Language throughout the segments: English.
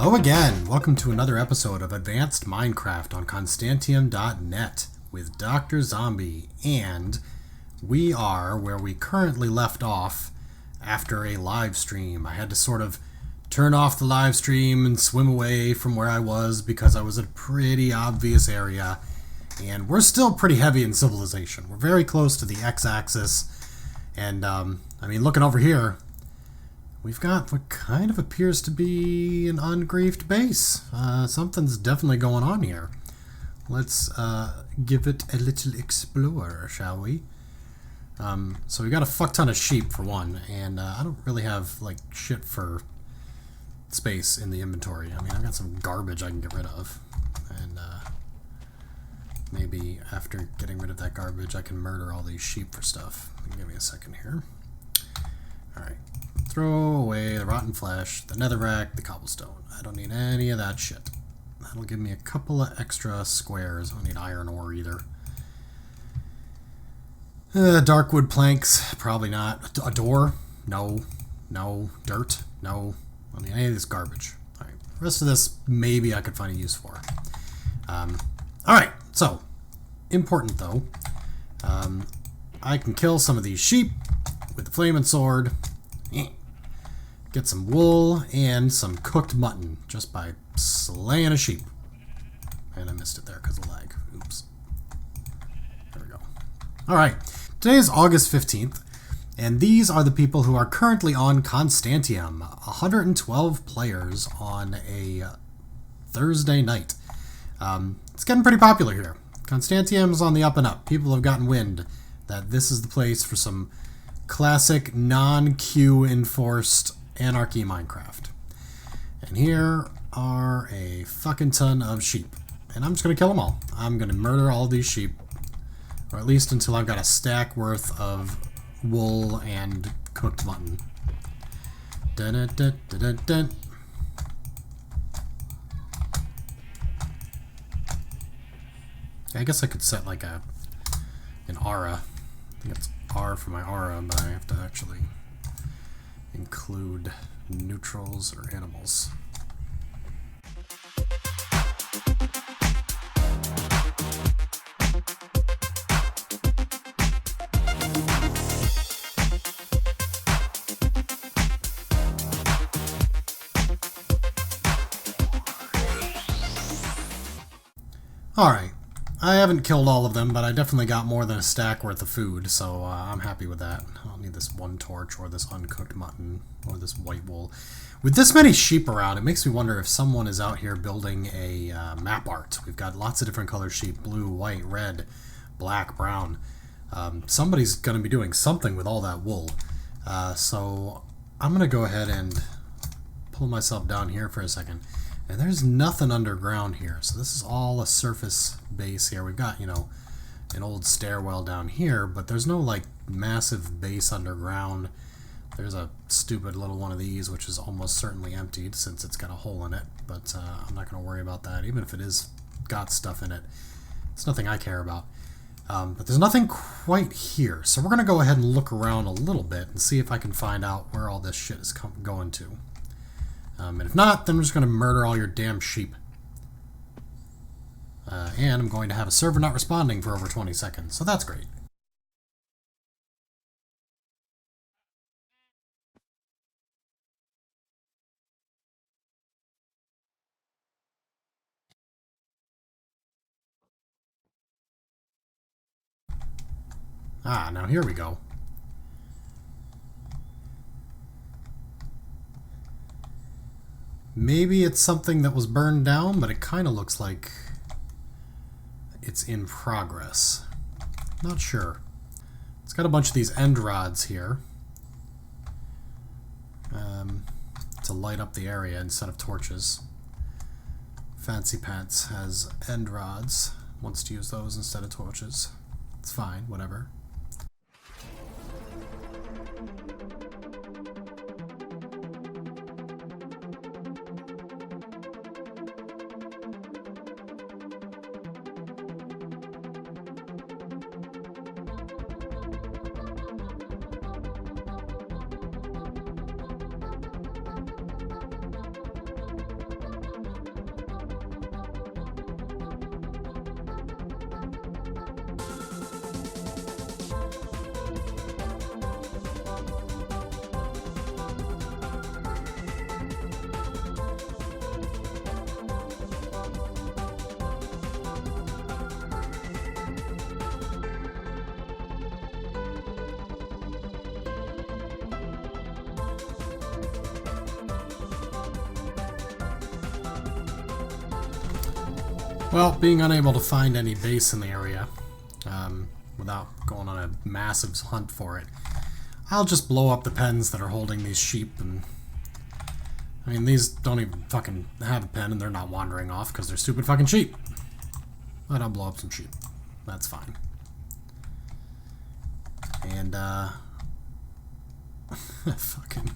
Hello again! Welcome to another episode of Advanced Minecraft on Constantiam.net with Doctrzombie, and we are where we currently left off after a live stream. I had to sort of turn off the live stream and swim away from where I was because I was in a pretty obvious area, and we're still pretty heavy in civilization. We're very close to the x-axis, and I mean, looking over here, we've got what kind of appears to be an ungriefed base. Something's definitely going on here. Let's give it a little explore, shall we? So we got a fuck ton of sheep for one, and I don't really have like shit for space in the inventory. I mean, I've got some garbage I can get rid of, and maybe after getting rid of that garbage, I can murder all these sheep for stuff. Give me a second here. All right. Throw away the rotten flesh, the netherrack, the cobblestone. I don't need any of that shit. That'll give me a couple of extra squares. I don't need iron ore either. Dark wood planks, probably not. A door? No. No. Dirt? No. I don't need any of this garbage. Alright, the rest of this maybe I could find a use for. Alright, so, important though. I can kill some of these sheep with the flaming sword. Get some wool and some cooked mutton just by slaying a sheep. And I missed it there because of lag. Oops. There we go. Alright. Today is August 15th, and these are the people who are currently on Constantiam. 112 players on a Thursday night. It's getting pretty popular here. Constantiam is on the up and up. People have gotten wind that this is the place for some classic non-queue enforced anarchy Minecraft. And here are a fucking ton of sheep. And I'm just going to kill them all. I'm going to murder all these sheep. Or at least until I've got a stack worth of wool and cooked mutton. Dun, dun, dun, dun, dun, dun. I guess I could set like an aura. I think it's R for my aura, but I have to actually include neutrals or animals. Alright, I haven't killed all of them, but I definitely got more than a stack worth of food, so I'm happy with that. I don't need this one torch or this uncooked mutton or this white wool. With this many sheep around, it makes me wonder if someone is out here building a map art. We've got lots of different color sheep: blue, white, red, black, brown. Somebody's going to be doing something with all that wool. So I'm going to go ahead and pull myself down here for a second. And there's nothing underground here, so this is all a surface base here. We've got, you know, an old stairwell down here, but there's no, like, massive base underground. There's a stupid little one of these, which is almost certainly emptied since it's got a hole in it, but I'm not going to worry about that. Even if it is got stuff in it, it's nothing I care about. But there's nothing quite here, so we're going to go ahead and look around a little bit and see if I can find out where all this shit is going to. And if not, then I'm just going to murder all your damn sheep. And I'm going to have a server not responding for over 20 seconds, so that's great. Ah, now here we go. Maybe it's something that was burned down, but it kind of looks like it's in progress. Not sure. It's got a bunch of these end rods here to light up the area instead of torches. Fancy Pants has end rods. Wants to use those instead of torches. It's fine, whatever. Well, being unable to find any base in the area, without going on a massive hunt for it, I'll just blow up the pens that are holding these sheep. And I mean, these don't even fucking have a pen, and they're not wandering off because they're stupid fucking sheep. But I'll blow up some sheep. That's fine. And, fucking...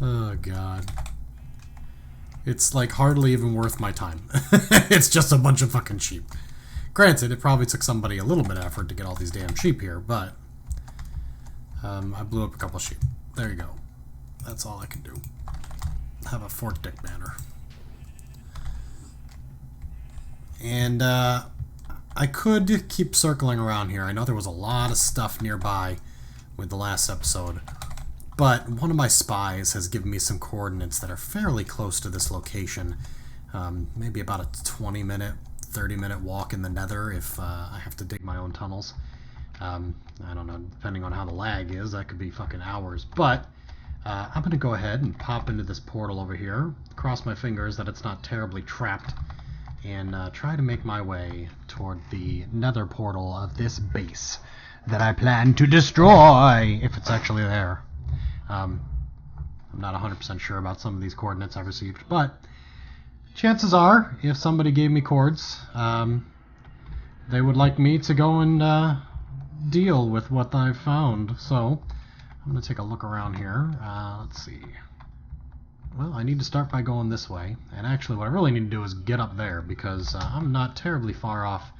Oh, God. It's, like, hardly even worth my time. It's just a bunch of fucking sheep. Granted, it probably took somebody a little bit of effort to get all these damn sheep here, but... I blew up a couple sheep. There you go. That's all I can do. Have a Fort Dick banner. And, I could keep circling around here. I know there was a lot of stuff nearby with the last episode, but one of my spies has given me some coordinates that are fairly close to this location. Maybe about a 20-minute, 30-minute walk in the nether if I have to dig my own tunnels. I don't know, depending on how the lag is, that could be fucking hours. But I'm going to go ahead and pop into this portal over here, cross my fingers that it's not terribly trapped, and try to make my way toward the nether portal of this base that I plan to destroy, if it's actually there. I'm not 100% sure about some of these coordinates I've received, but chances are, if somebody gave me cords, they would like me to go and deal with what I've found. So I'm going to take a look around here. Let's see. Well, I need to start by going this way, and actually what I really need to do is get up there, because I'm not terribly far off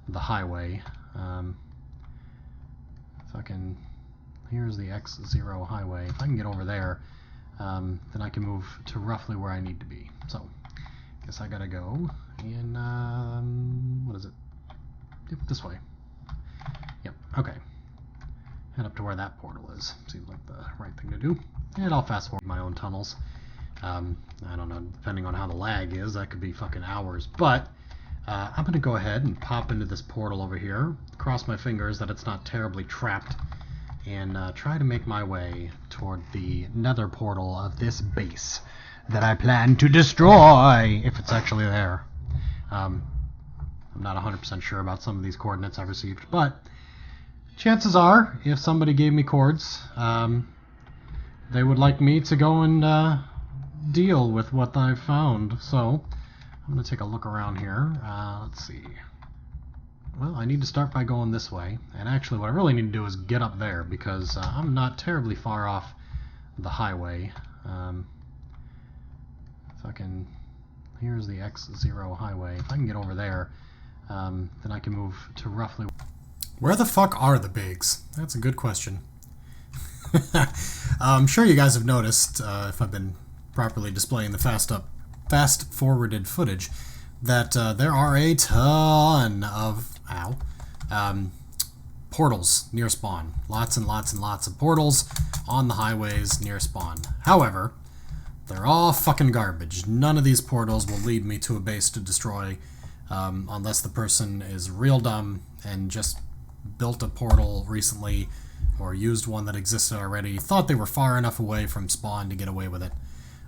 the highway. Here's the X0 highway. If I can get over there, then I can move to roughly where I need to be. So, guess I gotta go in, what is it? Yep, this way. Yep, okay. Head up to where that portal is. Seems like the right thing to do. And I'll fast forward my own tunnels. I don't know, depending on how the lag is, that could be fucking hours. But I'm going to go ahead and pop into this portal over here, cross my fingers that it's not terribly trapped, and try to make my way toward the nether portal of this base that I plan to destroy, if it's actually there. I'm not 100% sure about some of these coordinates I've received, but chances are, if somebody gave me cords, they would like me to go and deal with what I've found. So I'm going to take a look around here. Let's see. Well, I need to start by going this way, and actually what I really need to do is get up there, because I'm not terribly far off the highway. Here's the X0 highway. If I can get over there, then I can move to roughly... Where the fuck are the bigs? That's a good question. I'm sure you guys have noticed, if I've been properly displaying the fast-forwarded footage, that there are a ton of portals near spawn. Lots and lots and lots of portals on the highways near spawn. However, they're all fucking garbage. None of these portals will lead me to a base to destroy, unless the person is real dumb and just built a portal recently, or used one that existed already, thought they were far enough away from spawn to get away with it,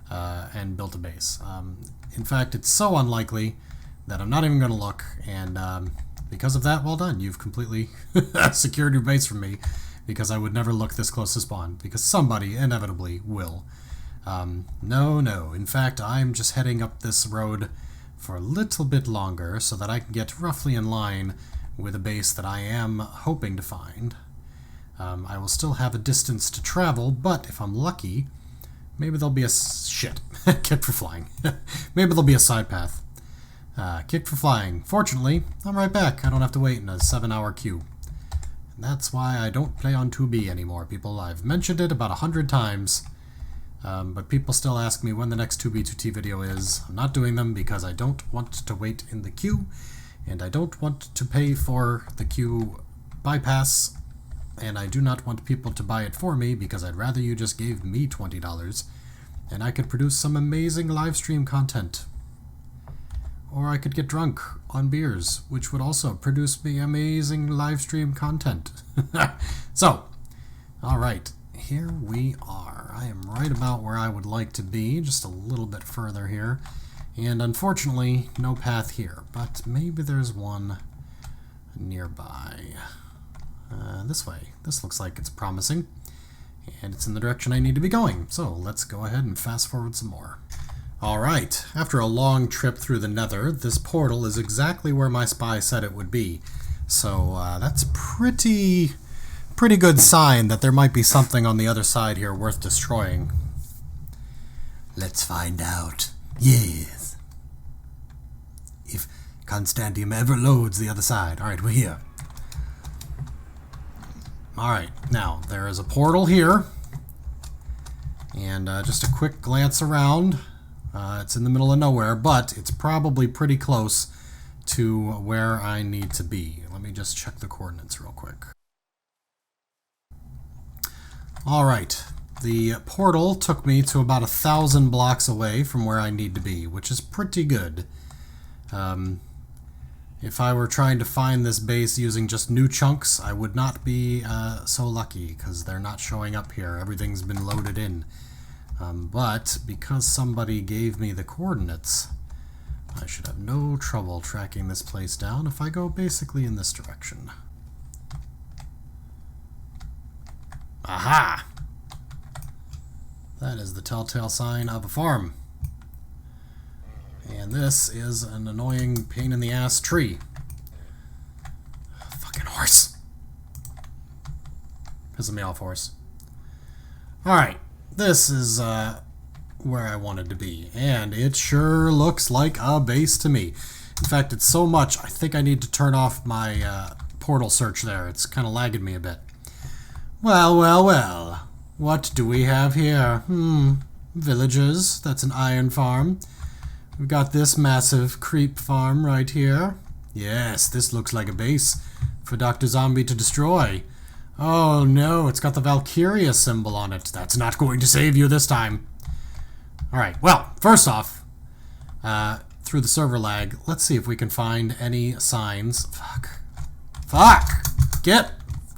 and built a base. In fact, it's so unlikely that I'm not even going to look, and because of that, well done. You've completely secured your base from me, because I would never look this close to spawn, because somebody inevitably will. No. In fact, I'm just heading up this road for a little bit longer, so that I can get roughly in line with a base that I am hoping to find. I will still have a distance to travel, but if I'm lucky, maybe there'll be a... shit. Kick for flying. Maybe there'll be a side path. Kick for flying. Fortunately, I'm right back. I don't have to wait in a 7-hour queue. And that's why I don't play on 2B anymore, people. I've mentioned it about 100 times, but people still ask me when the next 2B2T video is. I'm not doing them because I don't want to wait in the queue, and I don't want to pay for the queue bypass, and I do not want people to buy it for me, because I'd rather you just gave me $20 and I could produce some amazing live stream content. Or I could get drunk on beers, which would also produce me amazing live stream content. So, alright, here we are. I am right about where I would like to be, just a little bit further here. And unfortunately, no path here, but maybe there's one nearby. This way. This looks like it's promising, and it's in the direction I need to be going. So let's go ahead and fast forward some more. Alright, after a long trip through the Nether, this portal is exactly where my spy said it would be. So that's pretty good sign that there might be something on the other side here worth destroying. Let's find out. Yes. If Constantiam ever loads the other side. Alright, we're here. Alright, now there is a portal here. And just a quick glance around. It's in the middle of nowhere, but it's probably pretty close to where I need to be. Let me just check the coordinates real quick. Alright, the portal took me to about 1,000 blocks away from where I need to be, which is pretty good. If I were trying to find this base using just new chunks, I would not be so lucky, because they're not showing up here. Everything's been loaded in. But because somebody gave me the coordinates, I should have no trouble tracking this place down if I go basically in this direction. Aha! That is the telltale sign of a farm. And this is an annoying pain-in-the-ass tree. Fucking horse. Pissing me off, horse. Alright, this is where I wanted to be. And it sure looks like a base to me. In fact, it's so much, I think I need to turn off my portal search there. It's kind of lagging me a bit. Well, well, well. What do we have here? Villagers. That's an iron farm. We've got this massive creep farm right here. Yes, this looks like a base for Doctrzombie to destroy. Oh no, it's got the Valkyria symbol on it. That's not going to save you this time. Alright, well, first off, through the server lag, let's see if we can find any signs. Fuck!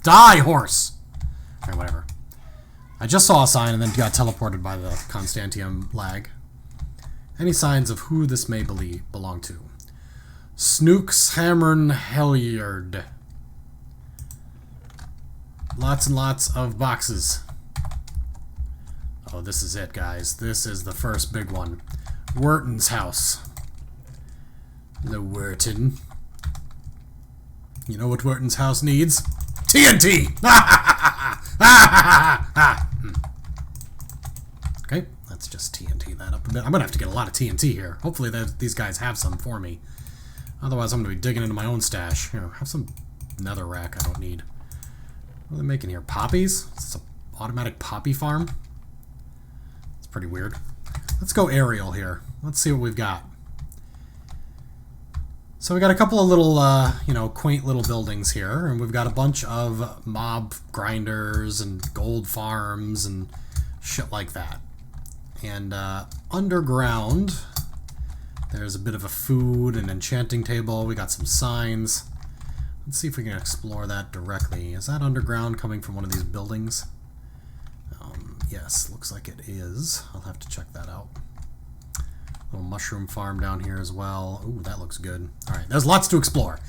Die, horse! Alright, whatever. I just saw a sign and then got teleported by the Constantiam lag. Any signs of who this may belong to? Snooks Hammern Helyard. Lots and lots of boxes. Oh, this is it, guys. This is the first big one. Wharton's house. The Wharton. You know what Wharton's house needs? TNT! Okay, let's just TNT that up a bit. I'm gonna have to get a lot of TNT here. Hopefully these guys have some for me. Otherwise, I'm gonna be digging into my own stash. Here, have some nether rack I don't need. What are they making here? Poppies? Is this an automatic poppy farm? It's pretty weird. Let's go aerial here. Let's see what we've got. So we got a couple of little, quaint little buildings here, and we've got a bunch of mob grinders and gold farms and shit like that. And underground, there's a bit of a food and enchanting table. We got some signs. Let's see if we can explore that directly. Is that underground coming from one of these buildings? Yes, looks like it is. I'll have to check that out. Little mushroom farm down here as well. Ooh, that looks good. Alright, there's lots to explore.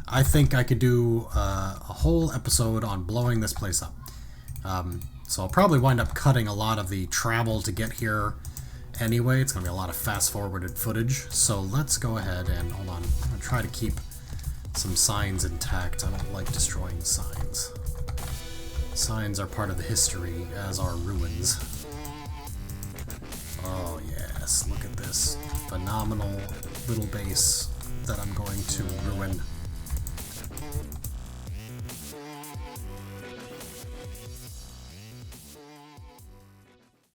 I think I could do a whole episode on blowing this place up. So I'll probably wind up cutting a lot of the travel to get here anyway. It's going to be a lot of fast-forwarded footage. So let's go ahead and, hold on, I'm going to try to keep some signs intact. I don't like destroying signs. Signs are part of the history, as are ruins. Oh yes, look at this phenomenal little base that I'm going to ruin.